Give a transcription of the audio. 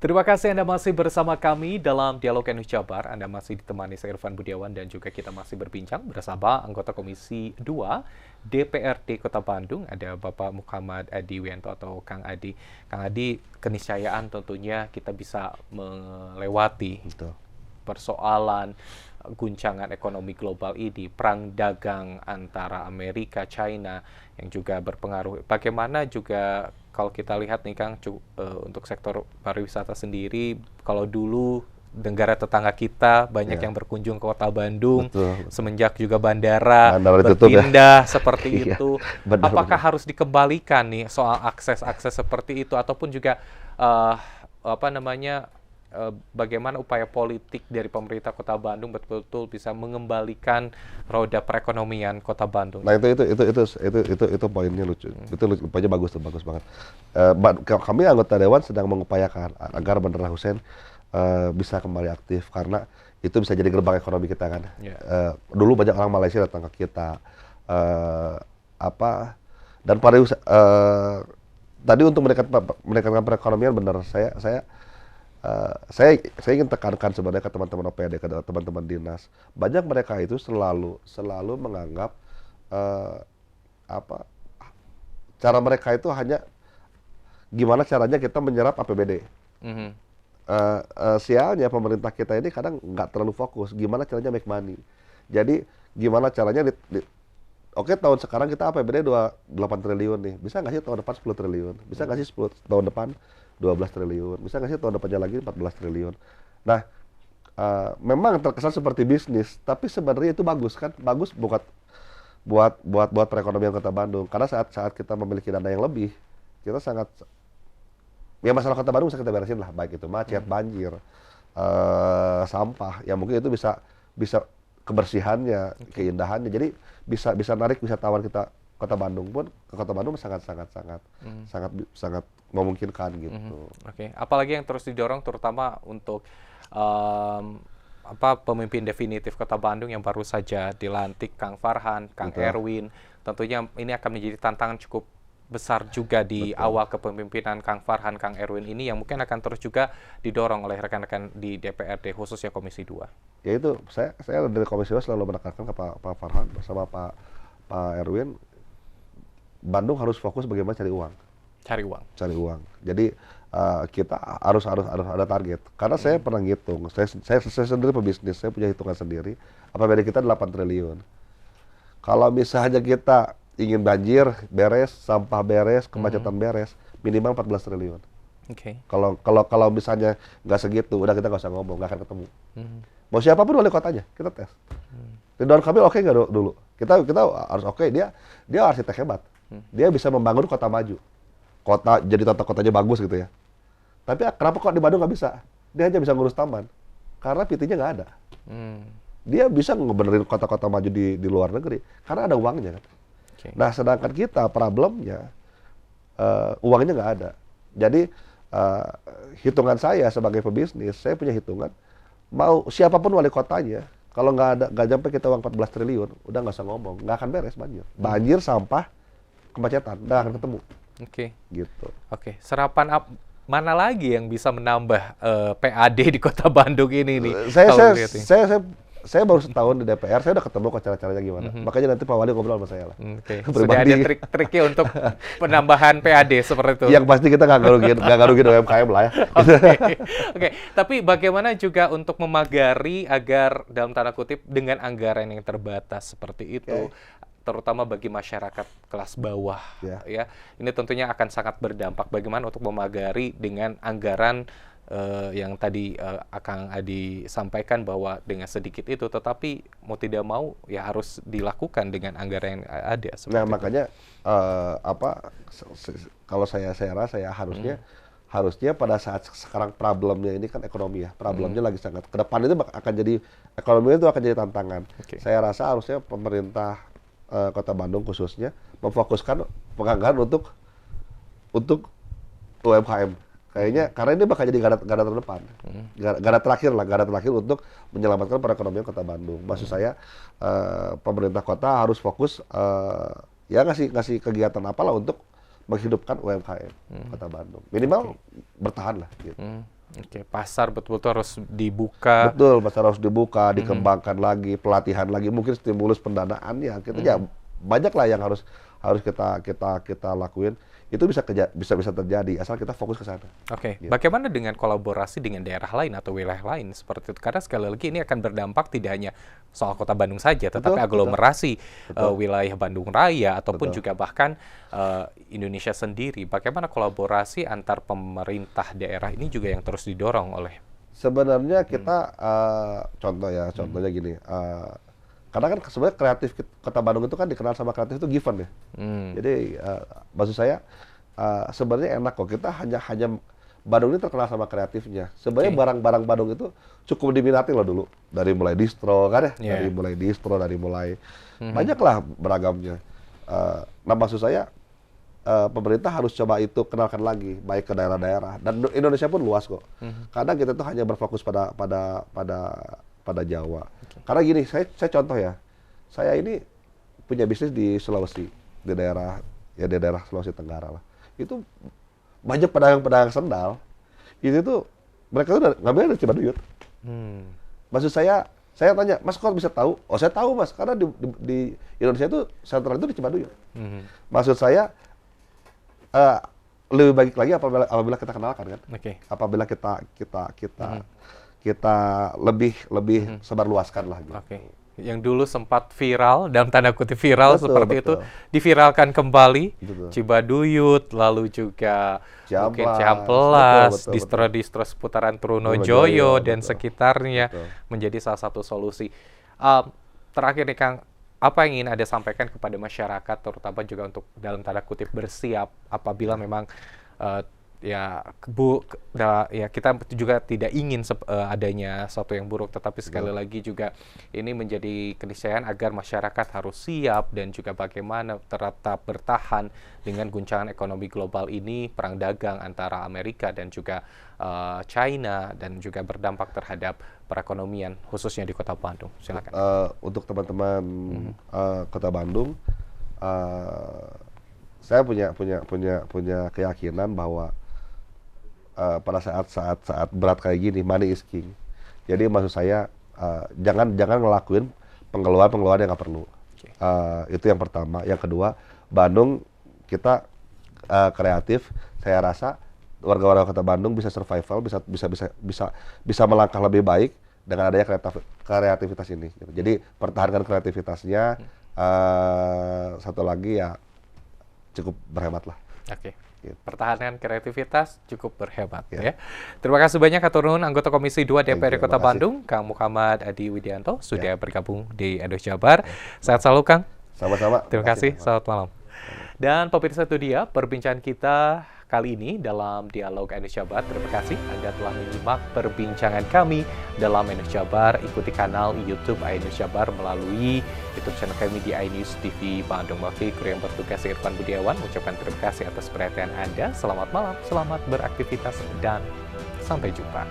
Terima kasih Anda masih bersama kami dalam Dialog NU Jabar. Anda masih ditemani saya Irfan Budiawan dan juga kita masih berbincang bersama anggota Komisi 2 DPRD Kota Bandung. Ada Bapak Muhammad Adi Wianto atau Kang Adi. Kang Adi, keniscayaan tentunya kita bisa melewati Betul. persoalan guncangan ekonomi global ini, perang dagang antara Amerika, China yang juga berpengaruh. Bagaimana juga kalau kita lihat nih Kang, untuk sektor pariwisata sendiri, kalau dulu negara tetangga kita banyak Ya. yang berkunjung ke Kota Bandung, Betul. semenjak juga bandara Bandara ditutup ya. berpindah seperti Iya, itu, benar, apakah benar. harus dikembalikan nih soal akses-akses seperti itu, ataupun juga bagaimana upaya politik dari pemerintah Kota Bandung betul-betul bisa mengembalikan roda perekonomian Kota Bandung? Nah itu poinnya lucu. Itu poinnya bagus tuh, bagus banget. Kami anggota dewan sedang mengupayakan agar Bandara Hussein bisa kembali aktif karena itu bisa jadi gerbang ekonomi kita kan. Ya. Dulu banyak orang Malaysia datang ke kita. Dan tadi untuk meningkatkan perekonomian, benar saya ingin tekankan sebenarnya ke teman-teman OPD, ke teman-teman dinas. Banyak mereka itu selalu menganggap cara mereka itu hanya gimana caranya kita menyerap APBD. Sialnya pemerintah kita ini kadang nggak terlalu fokus gimana caranya make money. Jadi gimana caranya oke, tahun sekarang kita APBD 8 triliun nih. Bisa nggak sih tahun depan 10 triliun? Bisa nggak sih tahun depan 12 triliun? Bisa nggak sih tahun depannya lagi 14 triliun? Nah, memang terkesan seperti bisnis, tapi sebenarnya itu bagus kan? Bagus buat perekonomian Kota Bandung. Karena saat kita memiliki dana yang lebih, kita sangat, ya masalah Kota Bandung bisa kita beresin lah, baik itu macet, banjir, sampah. Ya mungkin itu bisa kebersihannya, keindahannya. Jadi bisa narik wisatawan kita Kota Bandung pun ke Kota Bandung sangat memungkinkan gitu. Oke. Apalagi yang terus didorong terutama untuk pemimpin definitif Kota Bandung yang baru saja dilantik, Kang Farhan, Kang Betul. Erwin. Tentunya ini akan menjadi tantangan cukup besar juga di Betul. awal kepemimpinan Kang Farhan, Kang Erwin ini yang mungkin akan terus juga didorong oleh rekan-rekan di DPRD khususnya Komisi 2. Ya itu, saya dari Komisi 2 selalu menekankan ke Pak Farhan bersama Pak Erwin, Bandung harus fokus bagaimana cari uang. Cari uang. Jadi kita harus ada target. Karena saya pernah ngitung, saya sendiri pebisnis, saya punya hitungan sendiri. APBD kita 8 triliun. Kalau misalnya kita ingin banjir beres, sampah beres, kemacetan beres, minimal 14 triliun. Oke. Kalau misalnya nggak segitu, udah kita nggak usah ngomong, nggak akan ketemu. Mau siapapun wali kotanya, kita tes. Ridwan Kamil oke nggak dulu? Kita harus oke. Dia arsitek hebat. Dia bisa membangun kota maju. Jadi tata kotanya bagus gitu ya. Tapi kenapa kok di Bandung nggak bisa? Dia hanya bisa ngurus taman. Karena PT-nya nggak ada. Dia bisa ngebenerin kota-kota maju di luar negeri. Karena ada uangnya kan. Okay. Nah, sedangkan kita problemnya uangnya nggak ada. Jadi hitungan saya sebagai pebisnis, saya punya hitungan. Mau siapapun wali kotanya, kalau nggak sampai kita uang 14 triliun, udah nggak usah ngomong, nggak akan beres banjir. Banjir, sampah, kemacetan, nggak akan ketemu. Oke. Gitu. Oke. Serapan mana lagi yang bisa menambah PAD di Kota Bandung ini nih? Saya baru setahun di DPR, saya udah ketemu kok cara-caranya gimana. Makanya nanti Pak Wali ngobrol sama saya lah. Oke. Sudah ada trik-triknya untuk penambahan PAD seperti itu. Yang pasti kita nggak ngarugin UMKM lah ya. Oke. Tapi bagaimana juga untuk memagari agar dalam tanda kutip dengan anggaran yang terbatas seperti itu, terutama bagi masyarakat kelas bawah, ya. Ini tentunya akan sangat berdampak. Bagaimana untuk memagari dengan anggaran yang tadi Kang Adi sampaikan bahwa dengan sedikit itu, tetapi mau tidak mau ya harus dilakukan dengan anggaran yang ada. Nah makanya kalau saya rasa ya harusnya pada saat sekarang problemnya ini kan ekonomi ya, problemnya lagi sangat ke depan itu akan jadi ekonomi itu akan jadi tantangan. Saya rasa harusnya pemerintah Kota Bandung khususnya memfokuskan penganggaran untuk UMKM. Kayaknya karena ini bakal jadi garda terdepan, garda terakhir untuk menyelamatkan perekonomian Kota Bandung. Maksud saya pemerintah kota harus fokus ya ngasih kegiatan apalah untuk menghidupkan UMKM Kota Bandung. Minimal bertahan lah gitu. Oke, pasar betul-betul harus dibuka. Betul, pasar harus dibuka, dikembangkan lagi, pelatihan lagi, mungkin stimulus pendanaannya. Kita ya banyak lah yang harus kita lakuin. Itu bisa terjadi asal kita fokus ke sana. Oke, Gitu. bagaimana dengan kolaborasi dengan daerah lain atau wilayah lain seperti itu? Karena sekali lagi ini akan berdampak tidak hanya soal Kota Bandung saja, tetapi aglomerasi wilayah Bandung Raya ataupun juga bahkan Indonesia sendiri. Bagaimana kolaborasi antar pemerintah daerah ini juga yang terus didorong oleh? Sebenarnya kita contohnya gini. Karena kan sebenarnya kreatif Kota Bandung itu kan dikenal sama kreatif itu given ya. Jadi maksud saya sebenarnya enak kok, kita hanya Bandung ini terkenal sama kreatifnya. Sebenarnya barang-barang Bandung itu cukup diminati loh dulu. Dari mulai distro kan ya, dari mulai banyaklah beragamnya. Nah maksud saya pemerintah harus coba itu kenalkan lagi baik ke daerah-daerah, dan Indonesia pun luas kok. Kadang kita tuh hanya berfokus pada Jawa. Karena gini, saya contoh ya, saya ini punya bisnis di Sulawesi, di daerah Sulawesi Tenggara lah. Itu banyak pedagang-pedagang sendal, itu tuh mereka tuh ngambil dari Cibaduyut. Maksud saya tanya, Mas kok bisa tahu? Oh saya tahu Mas, karena di Indonesia itu sentral itu di Cibaduyut. Maksud saya lebih baik lagi apabila kita kenalkan kan, apabila kita lebih sebarluaskan lah gitu. Yang dulu sempat viral, dalam tanda kutip viral seperti itu, diviralkan kembali. Cibaduyut, lalu juga mungkin Cihampelas, distro-distro seputaran Trunojoyo dan sekitarnya menjadi salah satu solusi. Terakhir nih Kang, apa yang ingin Anda sampaikan kepada masyarakat, terutama juga untuk dalam tanda kutip bersiap apabila memang kita juga tidak ingin adanya sesuatu yang buruk, tetapi sekali lagi juga ini menjadi keniscayaan agar masyarakat harus siap dan juga bagaimana tetap bertahan dengan guncangan ekonomi global ini, perang dagang antara Amerika dan juga China, dan juga berdampak terhadap perekonomian khususnya di Kota Bandung. Silakan. Untuk teman-teman Kota Bandung, saya punya keyakinan bahwa pada saat berat kayak gini, money is king. Jadi maksud saya jangan ngelakuin pengeluaran yang nggak perlu. Itu yang pertama. Yang kedua, Bandung kita kreatif. Saya rasa warga-warga Kota Bandung bisa survival, bisa melangkah lebih baik dengan adanya kreativitas ini. Jadi pertahankan kreativitasnya. Satu lagi ya cukup berhemat lah. Pertahanan kreativitas, cukup berhemat ya. Terima kasih banyak Atur Nuhun anggota Komisi 2 DPRD Kota Bandung, Kang Muhammad Adi Widianto sudah bergabung di Edo Jabar. Sehat selalu Kang. Sama-sama. Terima kasih. Selamat malam. Dan pemirsa, itu dia perbincangan kita kali ini dalam Dialog Edo Jabar. Terima kasih Anda telah menyimak perbincangan kami dalam Edo Jabar. Ikuti kanal YouTube Edo Jabar melalui YouTube channel kami di iNews TV Bandung. Wakil kru yang bertugas Irfan Budiawan mengucapkan terima kasih atas perhatian Anda. Selamat malam, selamat beraktivitas, dan sampai jumpa.